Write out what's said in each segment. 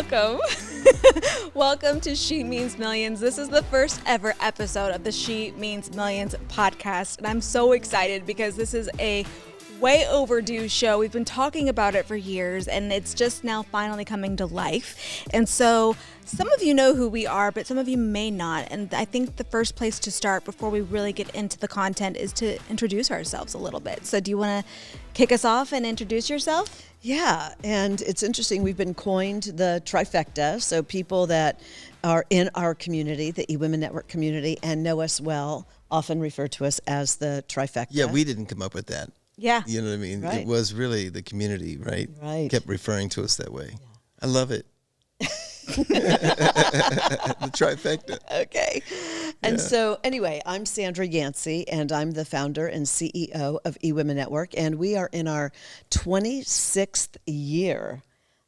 welcome. Welcome to She Means Millions. This is the first ever episode of the She Means Millions podcast, and I'm so excited because this is a way overdue show. We've been talking about it for years, and it's just now finally coming to life. And so some of you know who we are, but some of you may not. And I think the first place to start before we really get into the content is to introduce ourselves a little bit. So do you want to kick us off and introduce yourself? Yeah, and it's interesting. We've been coined the Trifecta, so people that are in our community, the eWomenNetwork community, and know us well, often refer to us as the Trifecta. Yeah, we didn't come up with that. Yeah. You know what I mean? Right. It was really the community, right? Right. Kept referring to us that way. Yeah. I love it. The Trifecta. Okay. And so anyway, I'm Sandra Yancey, and I'm the founder and CEO of eWomenNetwork, and we are in our 26th year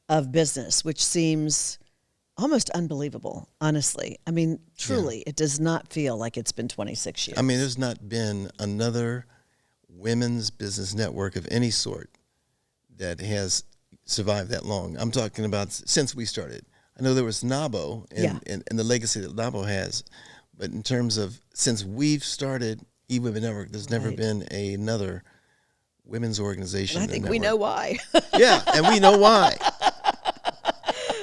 of business, which seems almost unbelievable, honestly. I mean, truly, It does not feel like it's been 26 years. I mean, there's not been another women's business network of any sort that has survived that long. I'm talking about since we started. I know there was NABO and the legacy that NABO has, but in terms of since we've started eWomenNetwork, there's never been another women's organization. And I think we know why. Yeah, and we know why.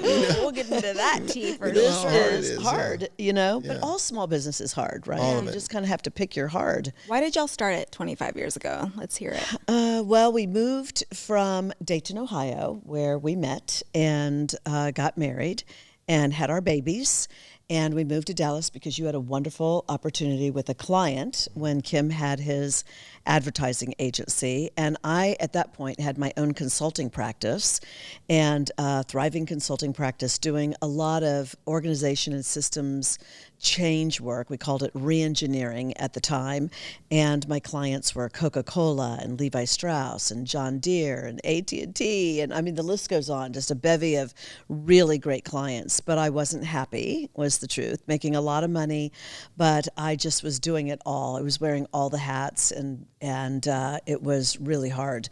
We'll get into that tea for This sure. is hard, but all small business is hard, right? All of You it. just kind of have to pick your hard. Why did y'all start it 25 years ago? Let's hear it. Well, we moved from Dayton, Ohio, where we met and got married and had our babies. And we moved to Dallas because you had a wonderful opportunity with a client when Kym had his advertising agency. And I, at that point, had my own consulting practice and thriving consulting practice, doing a lot of organization and systems change work. We called it re-engineering at the time. And my clients were Coca-Cola and Levi Strauss and John Deere and AT&T. And I mean, the list goes on, just a bevy of really great clients. But I wasn't happy, was the truth, making a lot of money, but I just was doing it all. I was wearing all the hats, and it was really hard.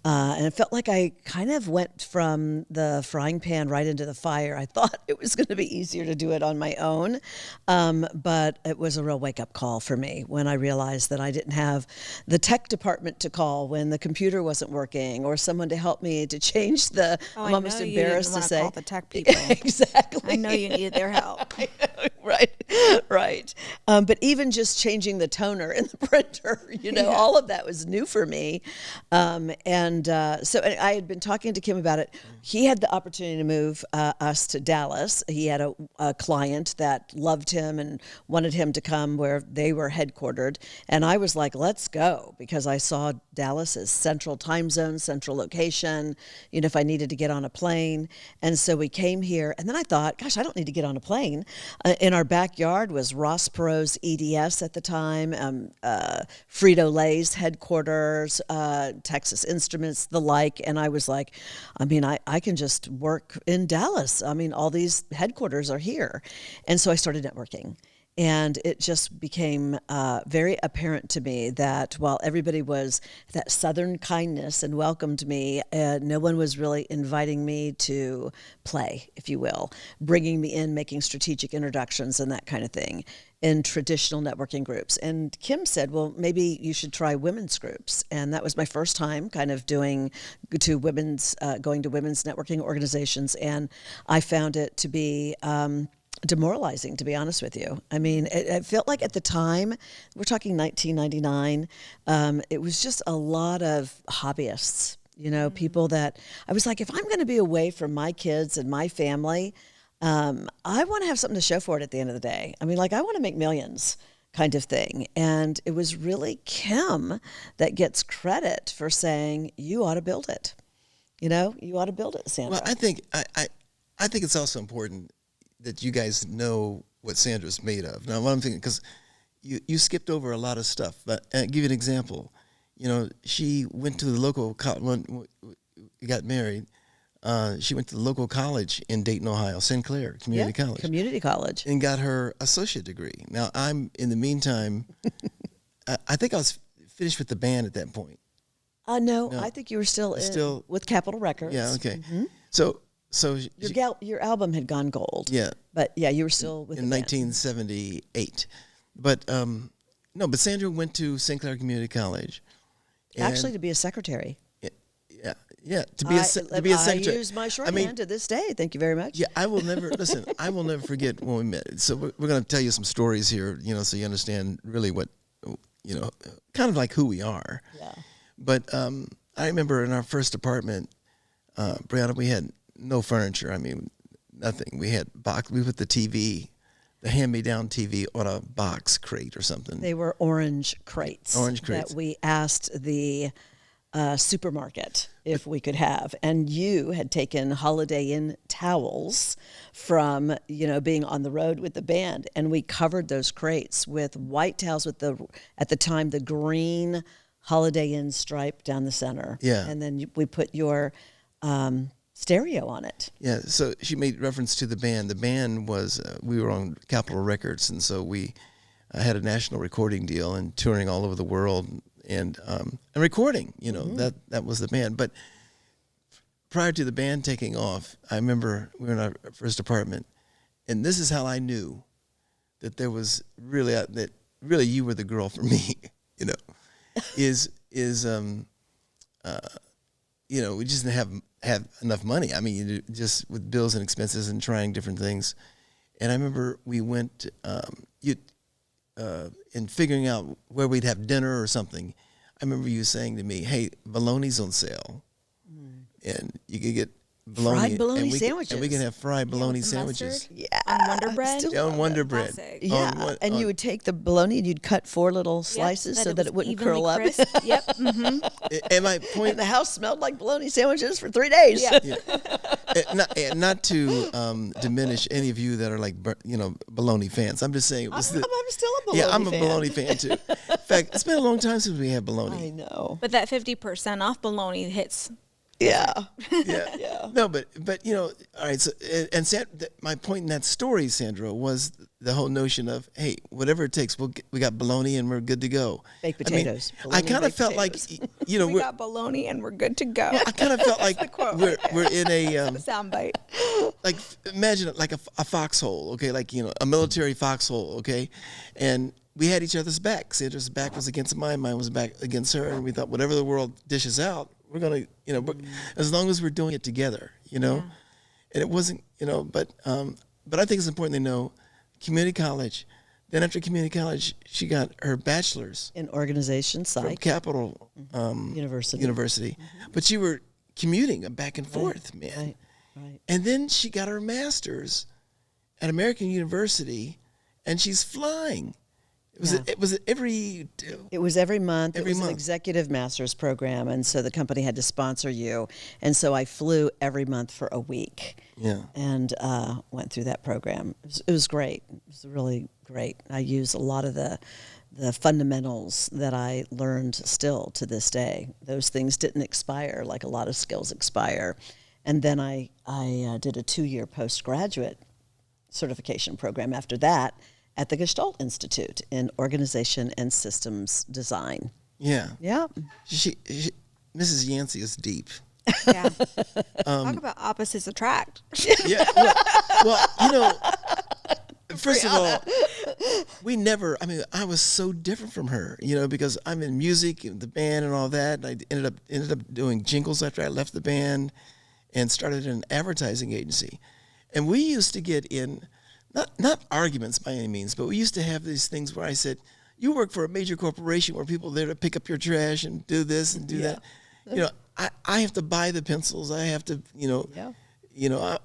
And it felt like I kind of went from the frying pan right into the fire. I thought it was going to be easier to do it on my own. But it was a real wake-up call for me when I realized that I didn't have the tech department to call when the computer wasn't working, or someone to help me to change the. I'm almost embarrassed to say call the tech people. Exactly. I know you needed their help. Right. But even just changing the toner in the printer, all of that was new for me. So I had been talking to Kym about it. He had the opportunity to move us to Dallas. He had a client that loved him and wanted him to come where they were headquartered. And I was like, let's go, because I saw Dallas as central time zone, central location, if I needed to get on a plane. And so we came here, and then I thought, gosh, I don't need to get on a plane. In our backyard was Ross Perot's EDS at the time, Frito-Lay's headquarters, Texas Instruments, the like. And I was like, I can just work in Dallas. All these headquarters are here. And so I started networking. And it just became very apparent to me that while everybody was that Southern kindness and welcomed me, no one was really inviting me to play, if you will, bringing me in, making strategic introductions and that kind of thing in traditional networking groups. And Kym said, well, maybe you should try women's groups. And that was my first time kind of going to women's networking organizations. And I found it to be demoralizing, to be honest with you. It felt like at the time, we're talking 1999, it was just a lot of hobbyists, people that I was like, if I'm going to be away from my kids and my family, I want to have something to show for it at the end of the day. I want to make millions kind of thing. And it was really Kym that gets credit for saying, you ought to build it. You ought to build it, Sandra. Well, I think it's also important that you guys know what Sandra's made of. Now, what I'm thinking, because you skipped over a lot of stuff, but I'll give you an example. She went to the local when we got married. She went to the local college in Dayton, Ohio, Sinclair Community College, and got her associate degree. Now, I'm in the meantime. I think I was finished with the band at that point. No, I think you were still with Capitol Records. Yeah, okay. Mm-hmm. So So Your album had gone gold. Yeah. But yeah, you were still with in the band. 1978. But no, but Sandra went to St. Clair Community College. Actually, to be a secretary. Yeah, to be a secretary. I use my shorthand to this day. Thank you very much. Yeah, I will never listen. I will never forget when we met. So we're going to tell you some stories here, so you understand really what, kind of like who we are. Yeah. But I remember in our first apartment, Briana, we had no furniture. I mean, nothing. We had we put the TV, the hand-me-down TV, on a box crate or something. They were orange crates. Orange crates. That we asked the supermarket if we could have. And you had taken Holiday Inn towels from, being on the road with the band. And we covered those crates with white towels with at the time, the green Holiday Inn stripe down the center. Yeah. And then we put your stereo on it. Yeah, so she made reference to the band. The band was, we were on Capitol Records, and so we had a national recording deal and touring all over the world and recording, that was the band. But prior to the band taking off, I remember we were in our first apartment, and this is how I knew that there was really, that really you were the girl for me, is we just didn't have enough money. I mean, just with bills and expenses and trying different things. And I remember we went, in figuring out where we'd have dinner or something. I remember you saying to me, "Hey, bologna's on sale, and you can get bologna, fried bologna and sandwiches, and we can have fried bologna with sandwiches." mustard? On Wonder Bread? On Wonder Bread. Classic. Yeah, and you would take the bologna and you'd cut 4 little slices so that it wouldn't curl up. Yep. Mm-hmm. And my point, And the house smelled like bologna sandwiches for 3 days. Yeah. not to diminish any of you that are like bologna fans. I'm just saying it was I'm still a bologna I'm a fan. bologna fan too. In fact, it's been a long time since we had bologna. I know. But that 50% off bologna hits. Yeah. Yeah. No, but all right. So and my point in that story, Sandra, was the whole notion of, hey, whatever it takes, we got bologna and we're good to go. Baked potatoes. I kind of felt like We got bologna and we're good to go. I kind of felt like we're in a soundbite. like imagine it like a foxhole, okay, like a military foxhole, okay, and we had each other's back. Sandra's back was against mine was back against her, and we thought whatever the world dishes out, we're gonna, as long as we're doing it together, And it wasn't, but I think it's important to know, community college. Then after community college, she got her bachelor's In organization from psych. Capital University. Mm-hmm. But you were commuting back and forth, man. Right. And then she got her master's at American University, and she's flying. It was every month. It was an executive master's program, and so the company had to sponsor you. And so I flew every month for a week. Yeah. And went through that program. It was great. It was really great. I use a lot of the fundamentals that I learned still to this day. Those things didn't expire like a lot of skills expire. And then I did a 2-year postgraduate certification program after that at the Gestalt Institute in Organization and Systems Design. Yeah. Yeah. She Mrs. Yancey is deep. Yeah. Talk about opposites attract. Yeah. Well, first of all, I was so different from her, because I'm in music and the band and all that. And I ended up doing jingles after I left the band and started an advertising agency. And we used to get in, not arguments by any means, but we used to have these things where I said, you work for a major corporation where people are there to pick up your trash and do this and do that. I have to buy the pencils. I have to,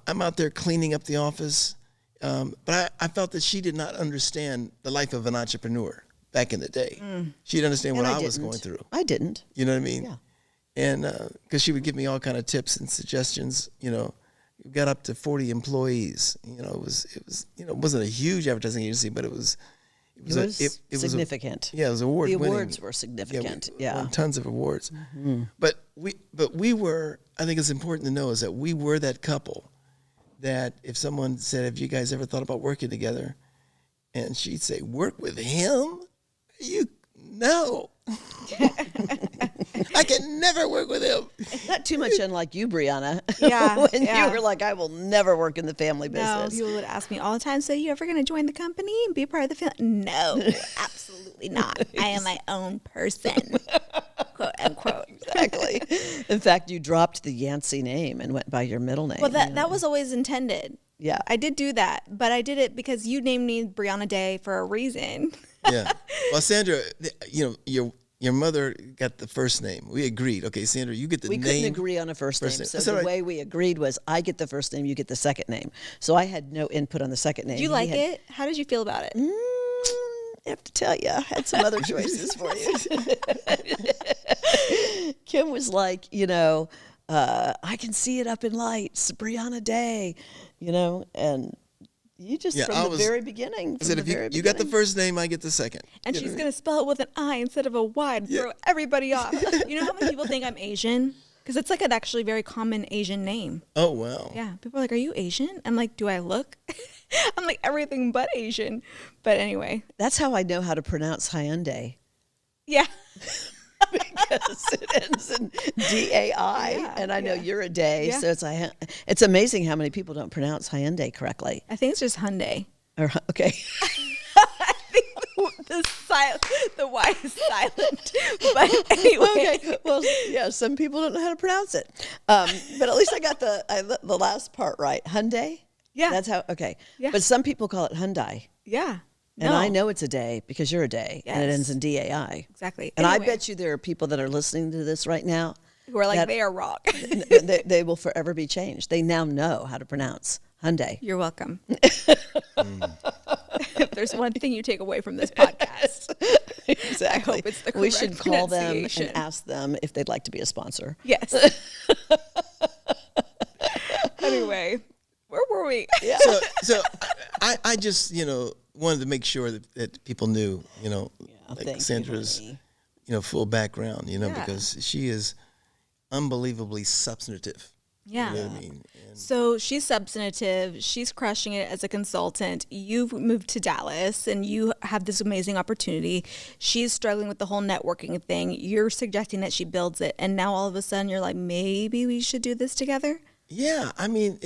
I'm out there cleaning up the office. But I felt that she did not understand the life of an entrepreneur back in the day. She didn't understand what I was going through. I didn't. You know what I mean? Yeah. And because she would give me all kind of tips and suggestions. We got up to 40 employees. It wasn't a huge advertising agency, but it was significant. It was award winning. The awards were significant. We won tons of awards. Mm-hmm. But we were. I think it's important to know is that we were that couple that if someone said, "Have you guys ever thought about working together?" and she'd say, "Work with him? No." I can never work with him. Not too much unlike you, Briana. Yeah, when yeah. you were like, I will never work in the family No, business. people would ask me all the time, so you ever going to join the company and be a part of the family? No, absolutely not. I am my own person, quote unquote. Exactly. In fact, you dropped the Yancey name and went by your middle name. Well, that was always intended. Yeah. I did do that, but I did it because you named me Briana Dai for a reason. Yeah. Well, Sandra, you know, your mother got the first name. We agreed. Okay, Sandra, you get the name. We couldn't agree on a first name. That's So all the right. way we agreed was I get the first name, you get the second name. So I had no input on the second name. Did you like it? How did you feel about it? I have to tell you, I had some other choices for you. Kym was like, I can see it up in lights, Briana Dai, and you just from the very beginning. I said, if you got the first name, I get the second. And she's going to spell it with an I instead of a Y and throw everybody off. You know how many people think I'm Asian? Because it's like an actually very common Asian name. Oh, wow. Yeah. People are like, are you Asian? I'm like, do I look? I'm like everything but Asian. But anyway. That's how I know how to pronounce Hyundai. Yeah. Because it ends in D-A-I, Yeah, and I know you're a day, Yeah. so it's amazing how many people don't pronounce Hyundai correctly. I think it's just Hyundai. Okay. I think the Y is silent. But anyway. Okay. Well, yeah, some people don't know how to pronounce it, but at least I got the last part right. Hyundai. Yeah. That's how. Okay. Yeah. But some people call it Hyundai, Yeah. and No. I know it's a day because you're a day, and it Yes. ends in D-A-I. Exactly. And Anyway, I bet you there are people that are listening to this right now. who are like, that- they are wrong. they will forever be changed. They now know how to pronounce Hyundai. You're welcome. If there's one thing you take away from this podcast, Exactly. I hope it's the We correct should call them pronunciation. and ask them if they'd like to be a sponsor. yes. Anyway, where were we? Yeah. So I just, wanted to make sure that people knew, thank you, Sandra's, honey. full background, Yeah. because she is unbelievably substantive. Yeah. You know what I mean? And So she's substantive. She's crushing it as a consultant. You've moved to Dallas and you have this amazing opportunity. She's struggling with the whole networking thing. You're suggesting that she builds it. And now all of a sudden you're like, maybe we should do this together. yeah, I mean,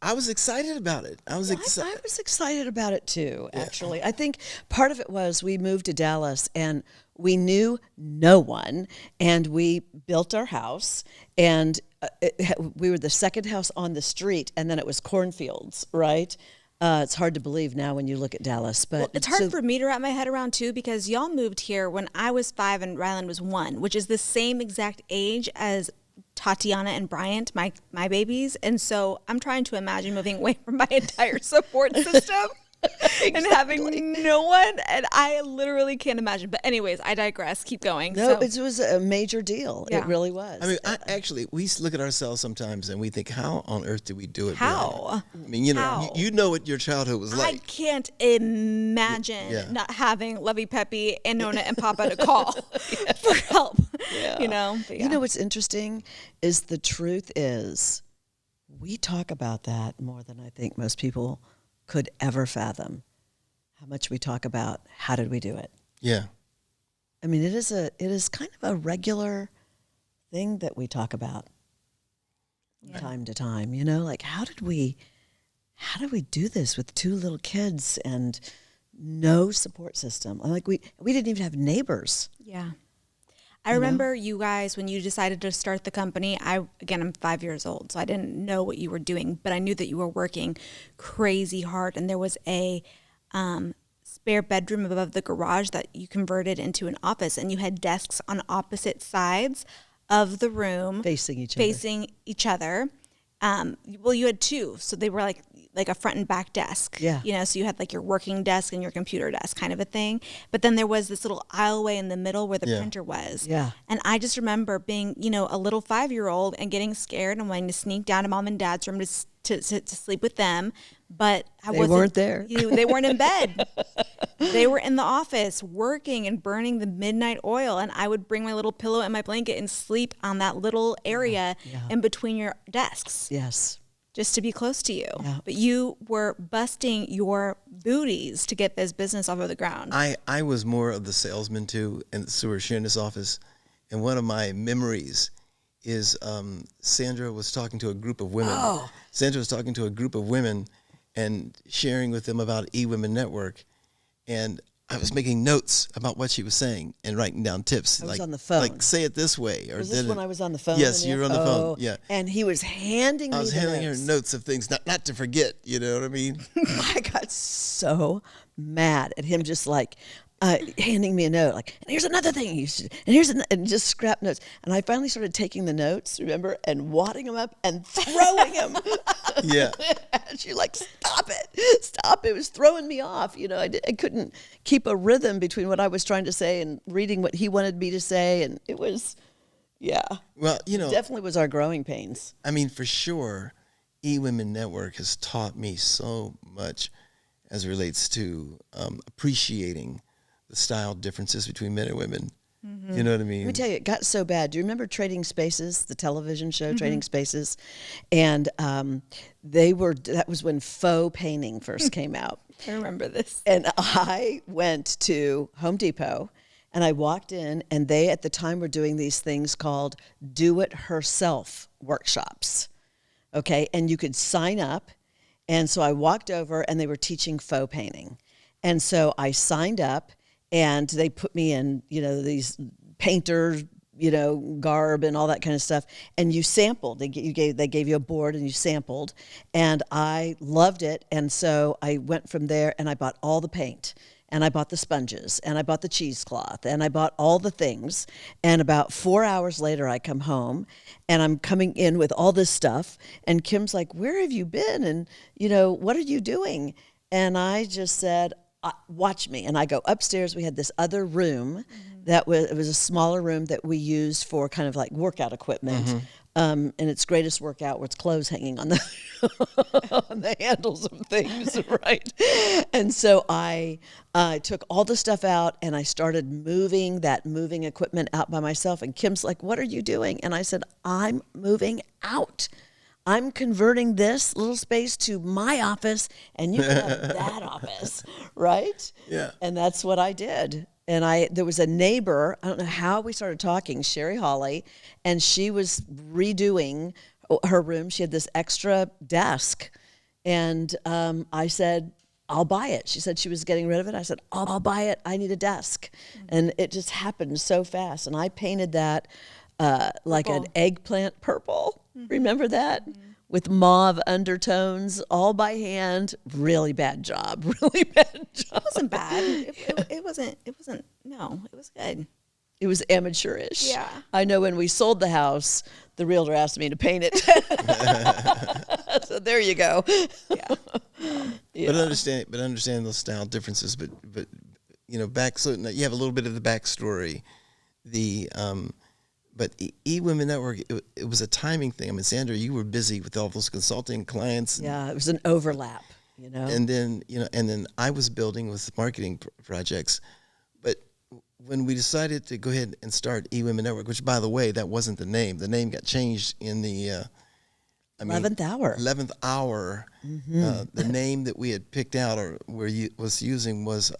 I was excited about it. I was I excited. was excited about it too, actually. I think part of it was we moved to Dallas and we knew no one, and we built our house, and we were the second house on the street, and then it was cornfields, right? It's hard to believe now when you look at Dallas, but It's hard for me to wrap my head around too, because y'all moved here when I was 5 and Ryland was 1, which is the same exact age as Tatiana and Bryant, my babies. And so I'm trying to imagine moving away from my entire support system and having no one. And I literally can't imagine. But anyways, I digress. Keep going. No, So- it was a major deal. Yeah. It really was. I mean, we look at ourselves sometimes and we think, how on earth did we do it? How? Brianna? I mean, How? you know what your childhood was I like. can't imagine Yeah. not having Lovey Peppy and Nona and Papa to call for help. Yeah. But You know what's interesting is the truth is we talk about that more than I think most people could ever fathom. How much we talk about how did we do it. Yeah. I mean, it is kind of a regular thing that we talk about from time to time, like how did we do this with 2 little kids and no support system? Like we didn't even have neighbors. Yeah. I remember you guys, when you decided to start the company, I'm 5 years old, so I didn't know what you were doing, but I knew that you were working crazy hard, and there was a spare bedroom above the garage that you converted into an office, and you had desks on opposite sides of the room. Facing each other. Well, you had 2, so they were like a front and back desk. Yeah. So you had like your working desk and your computer desk kind of a thing. But then there was this little aisleway in the middle where the printer was. Yeah. And I just remember being, a little 5-year-old and getting scared and wanting to sneak down to mom and dad's room to sleep with them. But They weren't there. They weren't in bed. They were in the office working and burning the midnight oil. And I would bring my little pillow and my blanket and sleep on that little area in between your desks. Yes. Just to be close to you. Yeah. But you were busting your booties to get this business off of the ground. I was more of the salesman too, and so we were sharing this office, And one of my memories is Sandra was talking to a group of women. Oh. Sandra was talking to a group of women and sharing with them about eWomenNetwork. And I was making notes about what she was saying and writing down tips. I was on the phone. Like, say it this way. Or Was this when I was on the phone? Yes, you were on the phone. Yeah. And he was handing me I was the handing notes. her notes of things, not to forget, you know what I mean? I got so mad at him just like handing me a note, like, and here's another thing you should, and here's and just scrap notes. And I finally started taking the notes, remember, and wadding them up and throwing them. Yeah. And she like, stop it. It was throwing me off. You know, I couldn't keep a rhythm between what I was trying to say and reading what he wanted me to say. And it was, yeah. Well, you know. Definitely was our growing pains. I mean, for sure, eWomenNetwork has taught me so much as it relates to appreciating the style differences between men and women. Mm-hmm. You know what I mean? Let me tell you, it got so bad. Do you remember Trading Spaces, the television show Trading Spaces? And that was when faux painting first came out. I remember this. And I went to Home Depot and I walked in, and they at the time were doing these things called do-it-herself workshops. Okay, and you could sign up. And so I walked over and they were teaching faux painting. And so I signed up and they put me in, you know, these painter, you know, garb and all that kind of stuff. And you sampled. They gave you a board and you sampled. And I loved it. And so I went from there and I bought all the paint. And I bought the sponges, and I bought the cheesecloth, and I bought all the things. And about 4 hours later, I come home, and I'm coming in with all this stuff. And Kym's like, "Where have you been? And, you know, what are you doing?" And I just said, "Watch me." And I go upstairs. We had this other room it was a smaller room that we used for kind of like workout equipment. And its greatest workout was clothes hanging on the on the handles of things, right? And so I took all the stuff out and I started moving that moving equipment out by myself. And Kym's like, "What are you doing?" And I said, "I'm moving out. I'm converting this little space to my office, and you can have that office," right? Yeah. And that's what I did. And there was a neighbor, I don't know how we started talking, Sherry Hawley, and she was redoing her room. She had this extra desk. And I said, "I'll buy it." She said she was getting rid of it. I said, I'll buy it. I need a desk. And it just happened so fast. And I painted that like an eggplant purple. Remember that? With mauve undertones, all by hand. Really bad job. Really bad job. It wasn't bad. It wasn't. No, it was good. It was amateurish. Yeah. I know when we sold the house, the realtor asked me to paint it. So there you go. Yeah. Yeah. But understand those style differences. But you know, so you have a little bit of the backstory. But eWomenNetwork, it was a timing thing. I mean, Sandra, you were busy with all those consulting clients. Yeah, it was an overlap, you know. And then I was building with marketing projects. But when we decided to go ahead and start eWomenNetwork, which, by the way, that wasn't the name. The name got changed in the 11th hour. 11th hour. The name that we had picked out or was using was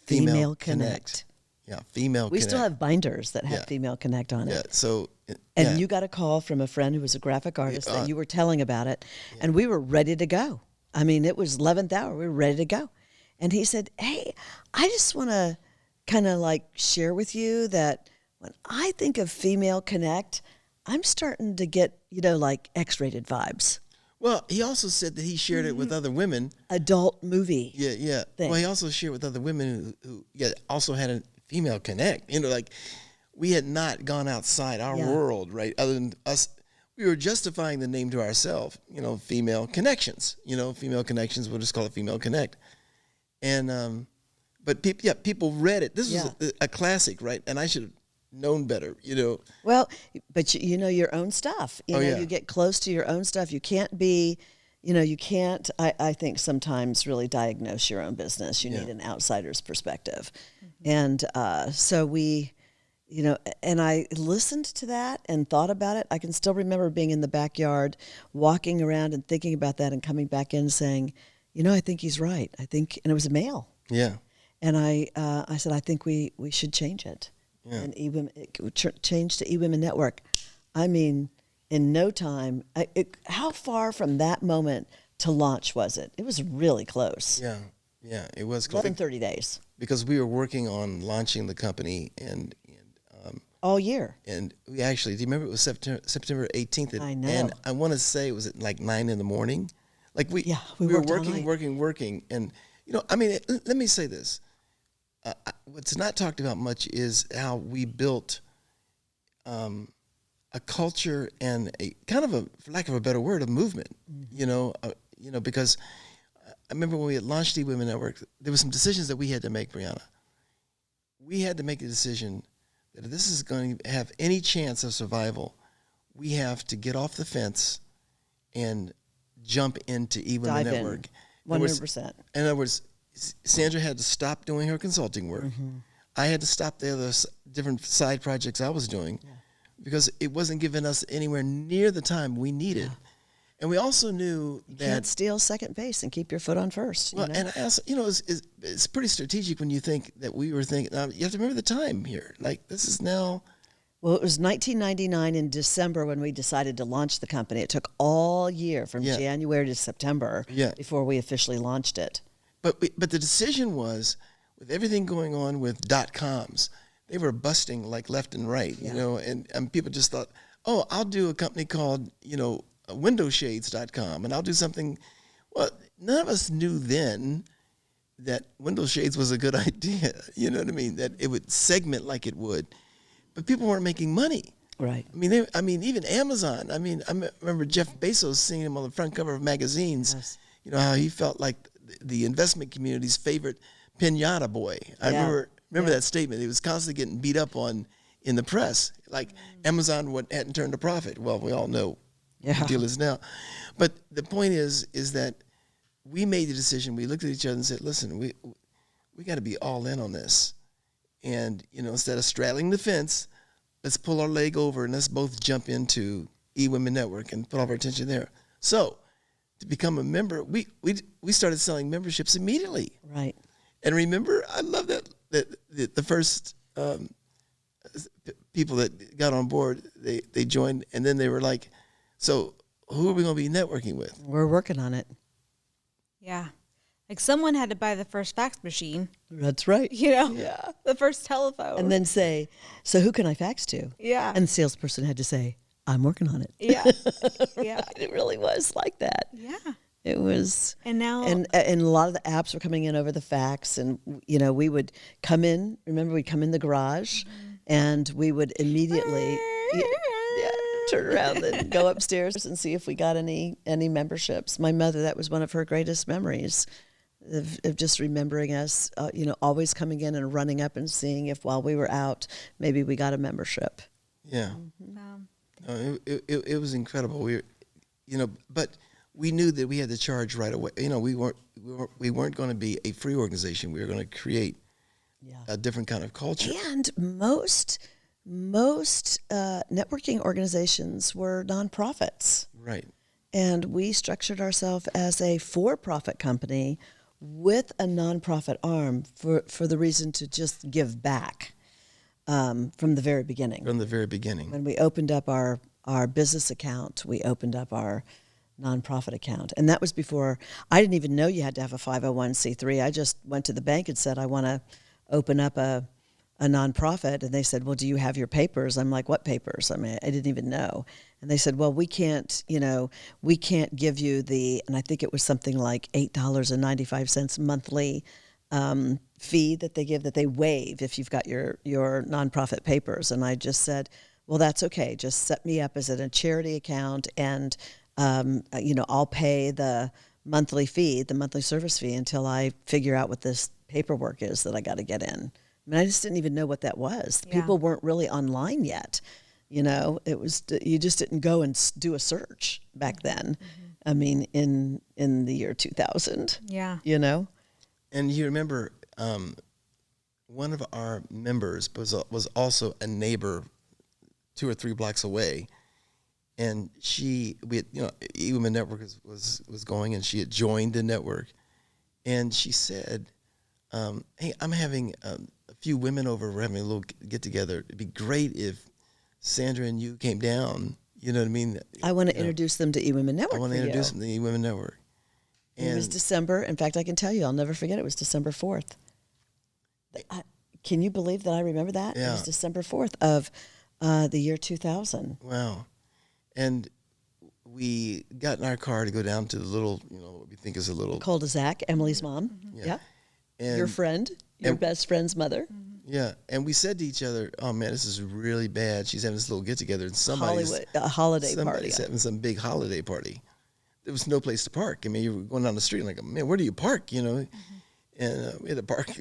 Female Connect. Yeah, Female Connect. We still have binders that have Female Connect on it. Yeah, so... And you got a call from a friend who was a graphic artist that you were telling about it, and we were ready to go. I mean, it was 11th hour. We were ready to go. And he said, "Hey, I just want to kind of like share with you that when I think of Female Connect, I'm starting to get, you know, like X-rated vibes." Well, he also said that he shared it with other women. Adult movie. Yeah. Thing. Well, he also shared with other women who also had a Female Connect. You know, like we had not gone outside our world, right? Other than us, we were justifying the name to ourselves. You know, Female Connections. You know, Female Connections. We'll just call it Female Connect. And but people read it. This was a classic, right? And I should have known better. You know. Well, but you know your own stuff. You know, you get close to your own stuff. You can't be. You know, you can't, I think, sometimes really diagnose your own business. You need an outsider's perspective. And so we, you know, and I listened to that and thought about it. I can still remember being in the backyard, walking around and thinking about that and coming back in saying, you know, I think he's right. I think, and it was a male. Yeah. And I said, I think we should change it. and it changed to eWomenNetwork. I mean, in no time. How far from that moment to launch was it? It was really close. Yeah, it was Less than 30 days. because we were working on launching the company and all year. And we actually, do you remember it was September 18th? I know. And I want to say it was at like 9 a.m. Like we were worked all working. And, you know, I mean, let me say this. What's not talked about much is how we built a culture and a kind of a, for lack of a better word, a movement, you know, because I remember when we had launched eWomenNetwork, there were some decisions that we had to make, Briana. We had to make a decision that if this is going to have any chance of survival, we have to get off the fence and jump into eWomenNetwork. 100%. In other words, Sandra had to stop doing her consulting work. I had to stop the other different side projects I was doing because it wasn't giving us anywhere near the time we needed. And we also knew that... You can't steal second base and keep your foot on first. Well, and I also, you know, it's pretty strategic when you think that we were thinking... Now, you have to remember the time here. Like, this is now... Well, it was 1999 in December when we decided to launch the company. It took all year from January to September before we officially launched it. But the decision was, with everything going on with .coms, they were busting like left and right, you know, and people just thought, oh, I'll do a company called, you know, windowshades.com, and I'll do something. Well, none of us knew then that window shades was a good idea. You know what I mean? That it would segment like it would, but people weren't making money. Right. I mean, even Amazon. I mean, I remember Jeff Bezos seeing him on the front cover of remagazines. Yes. You know how he felt like the investment community's favorite pinata boy. I remember that statement. It was constantly getting beat up on in the press. Like Amazon hadn't turned a profit. Well, we all know. The deal is now. But the point is that we made the decision. We looked at each other and said, listen, we got to be all in on this. And, you know, instead of straddling the fence, let's pull our leg over and let's both jump into eWomenNetwork and put all of our attention there. So to become a member, we started selling memberships immediately. Right. And remember, I love that the first people that got on board, they joined, and then they were like, so who are we going to be networking with? We're working on it. Yeah. Like someone had to buy the first fax machine. That's right. You know, the first telephone. And then say, so who can I fax to? Yeah. And the salesperson had to say, I'm working on it. Yeah. Yeah. It really was like that. Yeah. It was. And now. And a lot of the apps were coming in over the fax. And, you know, we would come in. Remember, we'd come in the garage and we would immediately turn around and go upstairs and see if we got any memberships. My mother, that was one of her greatest memories of just remembering us, you know, always coming in and running up and seeing if while we were out, maybe we got a membership. Yeah. It was incredible. We but we knew that we had to charge right away. You know, we weren't going to be a free organization. We were going to create a different kind of culture. And most networking organizations were nonprofits. Right. And we structured ourselves as a for-profit company with a nonprofit arm for the reason to just give back from the very beginning. From the very beginning. When we opened up our business account, we opened up our nonprofit account. And that was before, I didn't even know you had to have a 501c3. I just went to the bank and said, I want to open up a nonprofit. And they said, well, do you have your papers? I'm like, what papers? I mean, I didn't even know. And they said, well, we can't give you and I think it was something like $8.95 monthly fee that they waive if you've got your nonprofit papers. And I just said, well, that's okay. Just set me up as a charity account and, I'll pay the monthly fee, the monthly service fee until I figure out what this paperwork is that I got to get in. I mean, I just didn't even know what that was. Yeah. People weren't really online yet. You know, it was, you just didn't go and do a search back then. Mm-hmm. I mean, in the year 2000. Yeah. You know? And you remember one of our members was also a neighbor 2 or 3 blocks away. And eWomenNetwork was going, and she had joined the network. And she said, hey, I'm having a few women over. We're having a little get together. It'd be great if Sandra and you came down. You know what I mean? I want to introduce them to eWomen Network. I want to introduce them to the eWomen Network. And it was December. In fact, I can tell you, I'll never forget. It was December 4th. Can you believe that I remember that? Yeah. It was December 4th of the year 2000. Wow. And we got in our car to go down to the little, what we think is a little cul-de-sac, Emily's mom. Yeah. Yeah. And Your friend, your best friend's mother. Yeah, and we said to each other, "Oh man, this is really bad." She's having this little get together, and somebody's A holiday party. somebody's having some big holiday party. There was no place to park. I mean, you were going down the street, like, man, where do you park? And we had to park,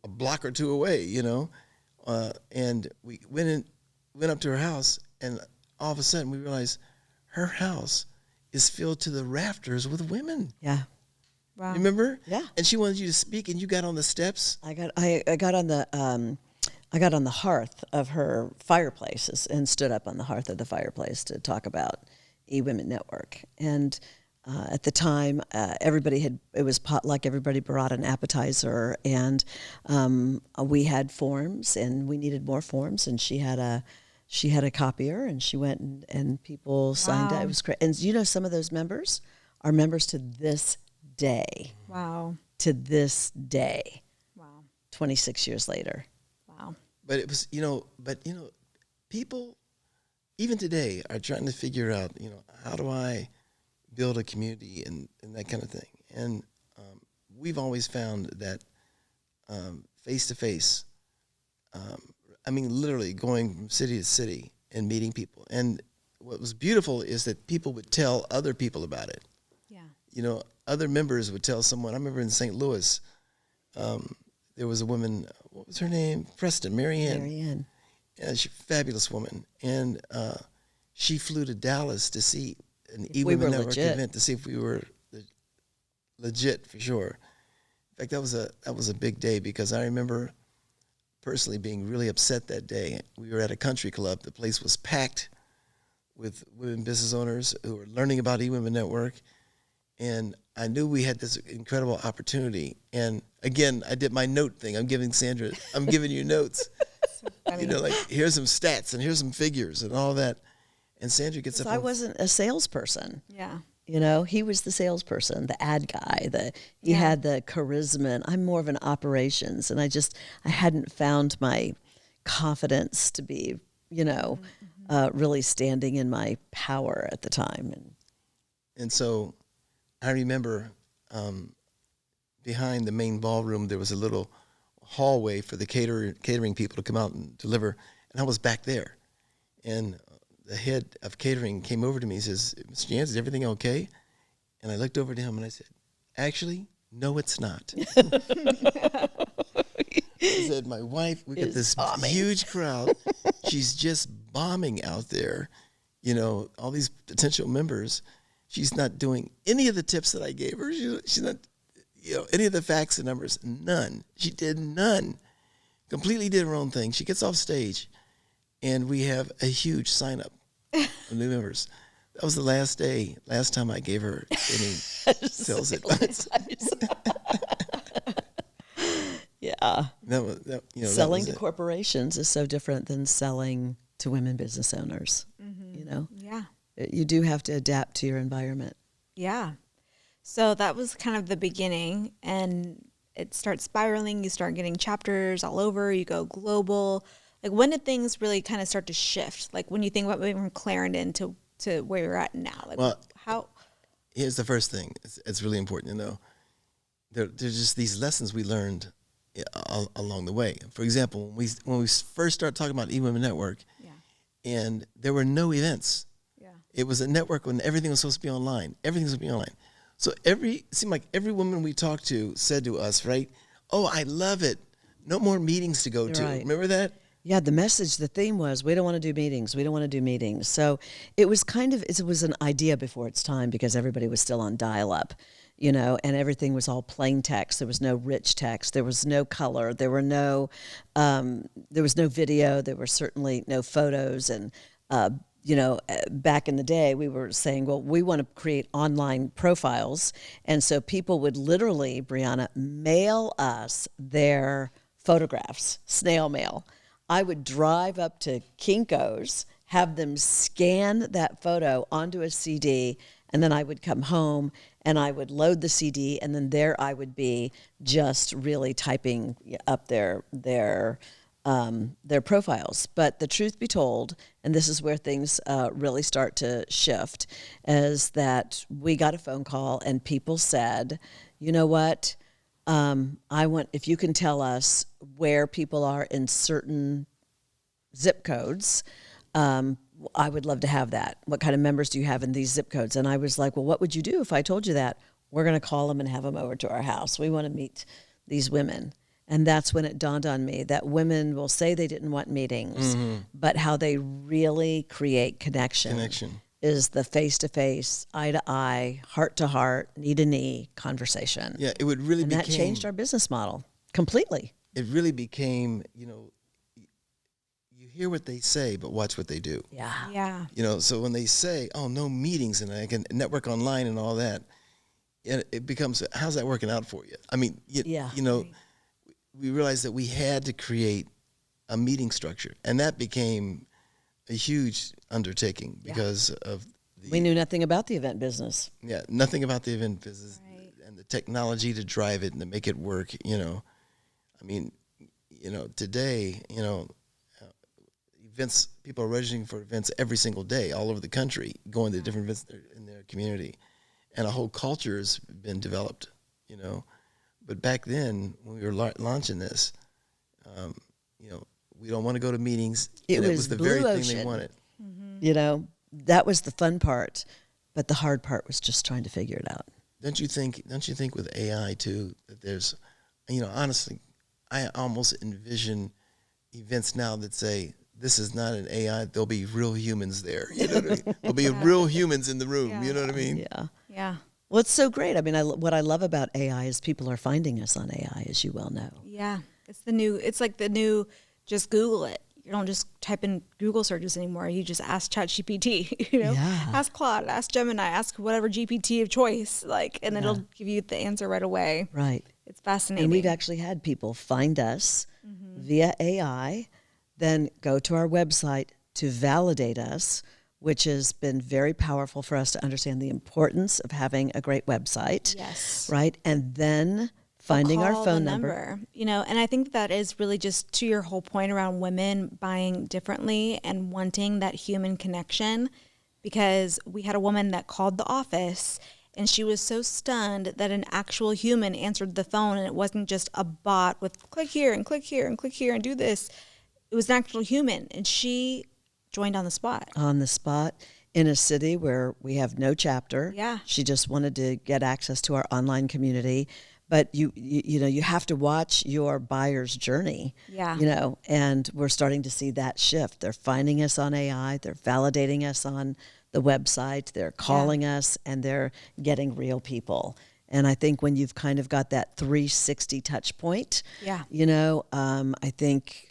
a block or two away. And we went up to her house, and all of a sudden we realized her house is filled to the rafters with women. Yeah. Wow. Remember? Yeah. And she wanted you to speak, and you got on the steps. I got on the hearth of her fireplace and stood up on the hearth of the fireplace to talk about eWomenNetwork. And at the time, it was potluck. Everybody brought an appetizer, and we had forms, and we needed more forms. And she had a copier, and she went and people signed it. It was great. And some of those members are members to this day. Wow. To this day. Wow. 26 years later. Wow. But it was, people, even today, are trying to figure out, how do I build a community and that kind of thing. And we've always found that face-to-face, literally going from city to city and meeting people. And what was beautiful is that people would tell other people about it. Yeah. Other members would tell someone. I remember in St. Louis, there was a woman, what was her name? Preston, Marianne. Yeah, she's a fabulous woman. And she flew to Dallas to see an eWomen Network event to see if we were legit for sure. In fact, that was a big day because I remember personally being really upset that day. We were at a country club. The place was packed with women business owners who were learning about eWomen Network. And I knew we had this incredible opportunity. And again, I did my note thing. I'm giving you notes. Like here's some stats and here's some figures and all that. And Sandra gets up. I wasn't a salesperson. Yeah. He was the salesperson, the ad guy. He had the charisma. And I'm more of an operations. And I hadn't found my confidence to be, really standing in my power at the time. And so I remember behind the main ballroom, there was a little hallway for the catering people to come out and deliver. And I was back there. And the head of catering came over to me and says, "Mr. Yancey, is everything okay?" And I looked over to him and I said, "Actually, no, it's not." I said, "My wife, we got this huge crowd. She's just bombing out there. All these potential members. She's not doing any of the tips that I gave her. She's not, any of the facts and numbers. None. She did none. Completely did her own thing. She gets off stage, and we have a huge sign-up of new members. That was the last time I gave her any sales advice. Yeah. Selling to it. corporations is so different than selling to women business owners. Yeah. You do have to adapt to your environment. Yeah. So that was kind of the beginning, and it starts spiraling. You start getting chapters all over. You go global. Like, when did things really kind of start to shift? Like, when you think about moving from Clarendon to where you're at now, like, how? Here's the first thing. It's really important to know. There's just these lessons we learned along the way. For example, when we first started talking about eWomenNetwork, and there were no events. It was a network when everything was supposed to be online. Everything was supposed to be online. So it seemed like every woman we talked to said to us, right, "Oh, I love it. No more meetings to go to." Right. Remember that? Yeah, the theme was, we don't want to do meetings. We don't want to do meetings. So it was it was an idea before its time because everybody was still on dial-up, and everything was all plain text. There was no rich text. There was no color. There was no video. There were certainly no photos and back in the day, we were saying, well, we want to create online profiles. And so people would literally, Briana, mail us their photographs, snail mail. I would drive up to Kinko's, have them scan that photo onto a CD, and then I would come home and I would load the CD, and then there I would be just really typing up their profiles. But the truth be told, and this is where things really start to shift, is that we got a phone call and people said, you know what, if you can tell us where people are in certain zip codes, I would love to have that. What kind of members do you have in these zip codes? And I was like, well, what would you do if I told you that? We're going to call them and have them over to our house. We want to meet these women. And that's when it dawned on me that women will say they didn't want meetings, but how they really create connection is the face-to-face, eye-to-eye, heart-to-heart, knee-to-knee conversation. Yeah, it would really that changed our business model completely. It really became, you hear what they say, but watch what they do. Yeah. So when they say, oh, no meetings and I can network online and all that, it becomes, how's that working out for you? I mean, we realized that we had to create a meeting structure, and that became a huge undertaking because of we knew nothing about the event business. Yeah, nothing about the event business and the technology to drive it and to make it work. I mean, today, events, people are registering for events every single day all over the country, going to different events in their community, and a whole culture has been developed. But back then, when we were launching this, we don't want to go to meetings. It was the very thing they wanted. Mm-hmm. That was the fun part, but the hard part was just trying to figure it out. Don't you think with AI too that there's, honestly, I almost envision events now that say this is not an AI. There'll be real humans there. You know what I mean? There'll be real humans in the room. Yeah. You know what I mean? Yeah. Yeah. Well, it's so great. I mean, what I love about AI is people are finding us on AI, as you well know. Yeah. It's like the new, just Google it. You don't just type in Google searches anymore. You just ask ChatGPT, ask Claude, ask Gemini, ask whatever GPT of choice, and it'll give you the answer right away. Right. It's fascinating. And we've actually had people find us via AI, then go to our website to validate us, which has been very powerful for us to understand the importance of having a great website. Yes. Right. And then finding our phone number. And I think that is really just to your whole point around women buying differently and wanting that human connection, because we had a woman that called the office and she was so stunned that an actual human answered the phone, and it wasn't just a bot with click here and click here and click here and do this. It was an actual human, and she joined on the spot. On the spot in a city where we have no chapter. Yeah. She just wanted to get access to our online community. But you have to watch your buyer's journey. Yeah. And we're starting to see that shift. They're finding us on AI, they're validating us on the website, they're calling us, and they're getting real people. And I think when you've kind of got that 360 touch point, I think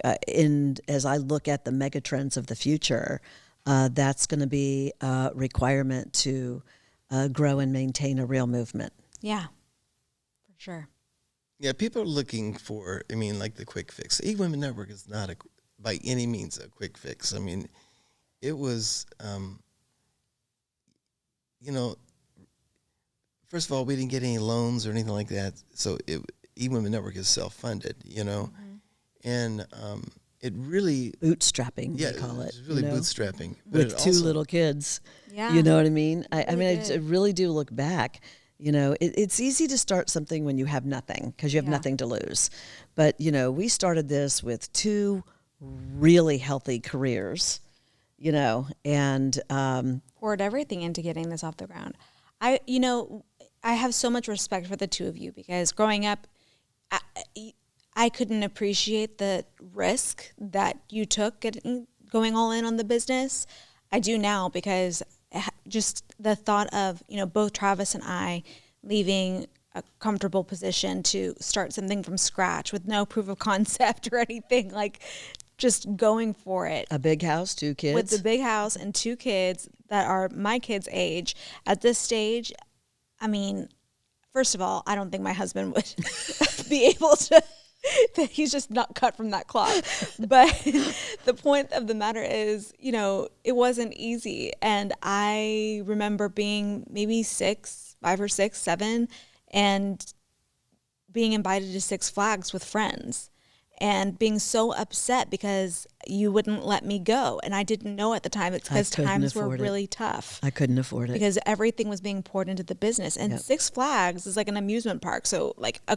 as I look at the mega trends of the future, that's going to be a requirement to grow and maintain a real movement. Yeah, for sure. Yeah, people are looking for, like the quick fix. eWomenNetwork is not by any means a quick fix. It was, first of all, we didn't get any loans or anything like that. So eWomenNetwork is self-funded, and it really bootstrapping. We call it. It's really bootstrapping with two little kids. Yeah, you know what I mean. I really do look back. It's easy to start something when you have nothing because you have nothing to lose. But we started this with two really healthy careers, and poured everything into getting this off the ground. I have so much respect for the two of you, because growing up, I couldn't appreciate the risk that you took going all in on the business. I do now, because just the thought of, both Travis and I leaving a comfortable position to start something from scratch with no proof of concept or anything, just going for it. A big house, 2 kids. With the big house and 2 kids that are my kids' age. At this stage, I mean, first of all, I don't think my husband would be able to. He's just not cut from that cloth. But the point of the matter is, you know, it wasn't easy. And I remember being maybe 5 or 6, 7, and being invited to Six Flags with friends and being so upset because you wouldn't let me go. And I didn't know at the time. It's because times were really tough. I couldn't afford it. Because everything was being poured into the business. And Six Flags is like an amusement park. So like a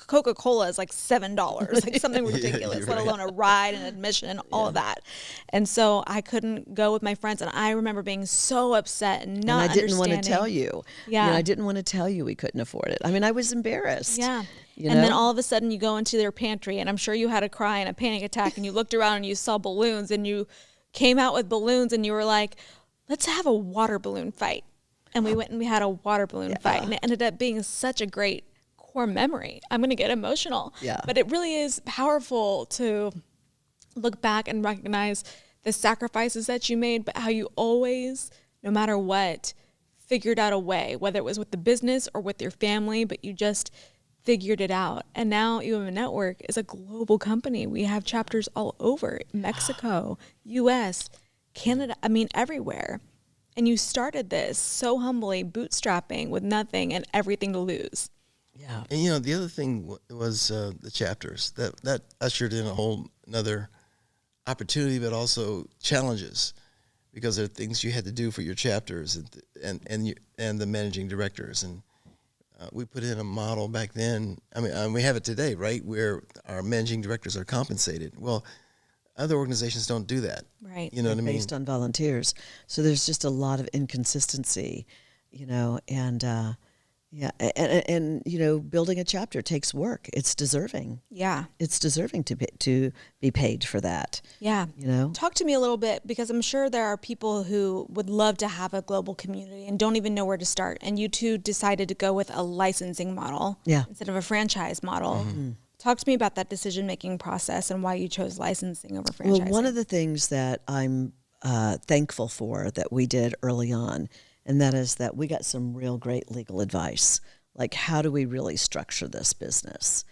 Coca-Cola is like $7, like something ridiculous, let alone a ride and admission and all of that. And so I couldn't go with my friends. And I remember being so upset and not And I didn't want to understanding. tell you. Yeah. You know, I didn't want to tell you we couldn't afford it. I mean, I was embarrassed. Yeah. You And know? then all of a sudden you go into their pantry, and I'm sure you had a cry and a panic attack, and you looked around and you saw balloons, and you came out with balloons, and you were like, let's have a water balloon fight. And we went and we had a water balloon fight, and it ended up being such a great core memory. I'm going to get emotional. Yeah. But it really is powerful to look back and recognize the sacrifices that you made, but how you always, no matter what, figured out a way, whether it was with the business or with your family, but you just figured it out. And now eWomenNetwork is a global company. We have chapters all over Mexico, US, Canada, I mean, everywhere. And you started this so humbly, bootstrapping with nothing and everything to lose. Yeah. And you know, the other thing was the chapters that ushered in a whole another opportunity, but also challenges, because there are things you had to do for your chapters and the managing directors. And we put in a model back then. I mean, we have it today, right, where our managing directors are compensated. Well, other organizations don't do that. Right. You know what I mean? Based on volunteers. So there's just a lot of inconsistency, you know, and you know, building a chapter takes work. It's deserving. Yeah. It's deserving to be paid for that. Yeah. You know? Talk to me a little bit, because I'm sure there are people who would love to have a global community and don't even know where to start. And you two decided to go with a licensing model instead of a franchise model. Mm-hmm. Talk to me about that decision-making process and why you chose licensing over franchising. Well, one of the things that I'm thankful for that we did early on, and that is that we got some real great legal advice. Like, how do we really structure this business?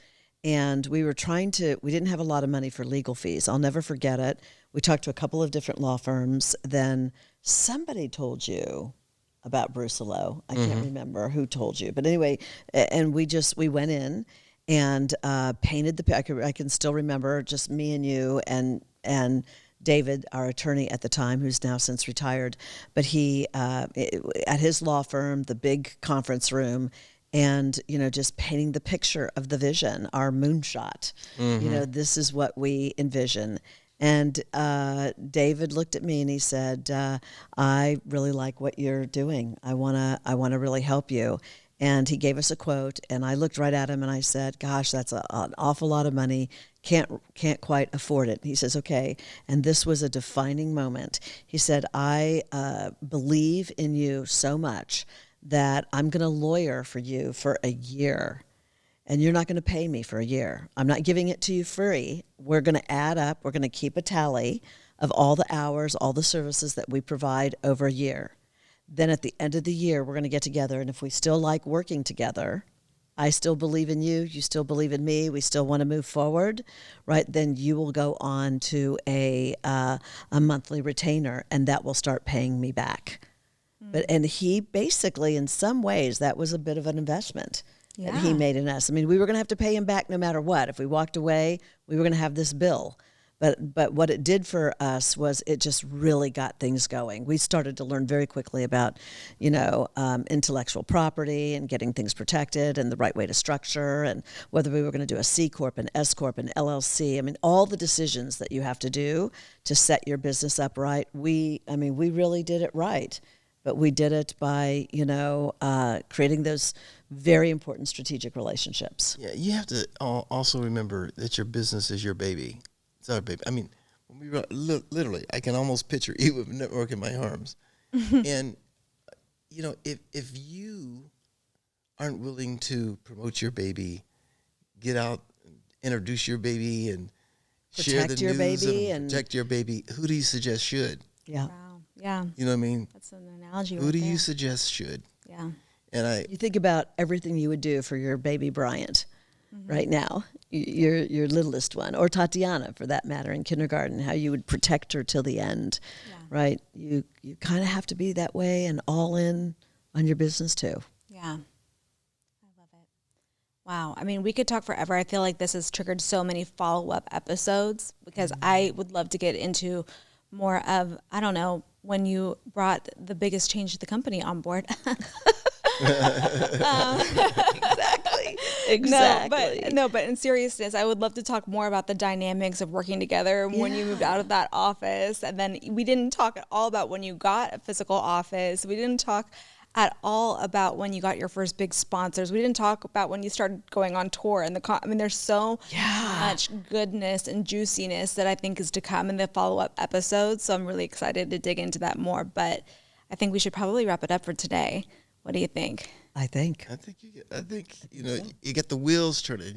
And we didn't have a lot of money for legal fees. I'll never forget it. We talked to a couple of different law firms. Then somebody told you about Brucello. I can't remember who told you. But anyway, and we went in and painted I can still remember just me and you and David, our attorney at the time, who's now since retired, but he, at his law firm, the big conference room, and, you know, just painting the picture of the vision, our moonshot. You know, this is what we envision. And David looked at me and he said, I really like what you're doing. I wanna really help you. And he gave us a quote, and I looked right at him and I said, gosh, that's an awful lot of money. Can't quite afford it. He says, okay. And this was a defining moment. He said, I believe in you so much that I'm going to lawyer for you for a year. And you're not going to pay me for a year. I'm not giving it to you free. We're going to add up. We're going to keep a tally of all the hours, all the services that we provide over a year. Then at the end of the year, we're going to get together. And if we still like working together, I still believe in you, you still believe in me, we still want to move forward, right? Then you will go on to a monthly retainer, and that will start paying me back. And he basically, in some ways, that was a bit of an investment that he made in us. I mean, we were going to have to pay him back no matter what. If we walked away, we were going to have this bill. But what it did for us was it just really got things going. We started to learn very quickly about, you know, intellectual property and getting things protected and the right way to structure, and whether we were going to do a C Corp, an S Corp, an LLC. I mean, all the decisions that you have to do to set your business up right. We really did it right. But we did it by, you know, creating those very important strategic relationships. Yeah, you have to also remember that your business is your baby. It's our baby. I mean, when we literally, I can almost picture eWomenNetwork in my arms. And, you know, if you aren't willing to promote your baby, get out, introduce your baby, and share protect the your news baby and protect your baby. Who do you suggest should? Yeah. Wow. Yeah. You know what I mean? That's an analogy. Who right do there. you suggest should? Yeah. And You think about everything you would do for your baby Bryant right now, your littlest one, or Tatiana for that matter in kindergarten, how you would protect her till the end, right? You kind of have to be that way and all in on your business too. Yeah. I love it. Wow. I mean, we could talk forever. I feel like this has triggered so many follow-up episodes because I would love to get into more of, I don't know, when you brought the biggest change to the company on board. Exactly. But in seriousness, I would love to talk more about the dynamics of working together when you moved out of that office. And then we didn't talk at all about when you got a physical office. We didn't talk at all about when you got your first big sponsors. We didn't talk about when you started going on tour. And I mean, there's so much goodness and juiciness that I think is to come in the follow-up episodes. So I'm really excited to dig into that more. But I think we should probably wrap it up for today. What do you think? I think you get the wheels turning.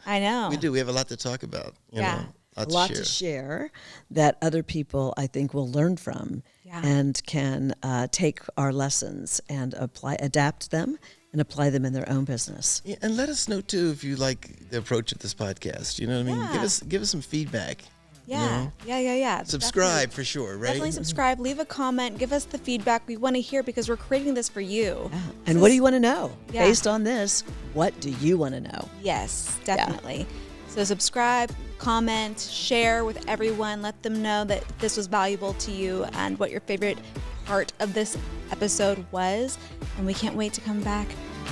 I know. We do. We have a lot to talk about. You know, a lot to share that other people I think will learn from and can take our lessons and adapt them and apply them in their own business. Yeah, and let us know too if you like the approach of this podcast. You know what I mean? Give us some feedback. Yeah. You know? Yeah. Subscribe for sure, right? Definitely subscribe. Leave a comment. Give us the feedback we want to hear because we're creating this for you. Yeah. And what do you want to know? Based on this, what do you want to know? Yes, definitely. So subscribe, comment, share with everyone. Let them know that this was valuable to you and what your favorite part of this episode was. And we can't wait to come back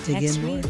next week.